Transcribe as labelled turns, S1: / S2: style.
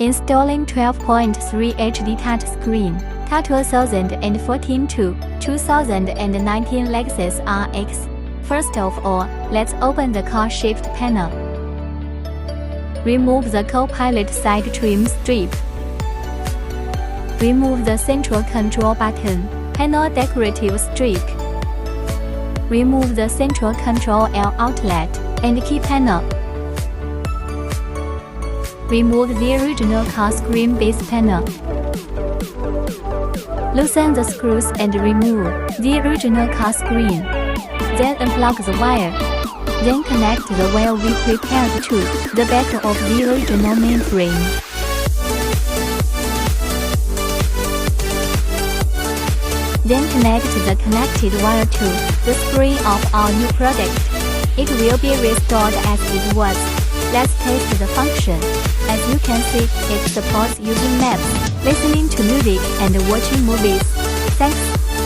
S1: Installing 12.3 HD touchscreen. Car 2014 to 2019 Lexus RX. First of all, let's open the car shift panel. Remove the co-pilot side trim strip. Remove the central control button, panel decorative strip. Remove the central control L outlet and key panel. Remove the original car screen base panel. Loosen the screws and remove the original car screen. Then unplug the wire. Then connect the wire we prepared to the back of the original mainframe. Then connect the connected wire to the screen of our new product. It will be restored as it was. Let's test the function. As you can see, it supports using maps, listening to music and watching movies. Thanks.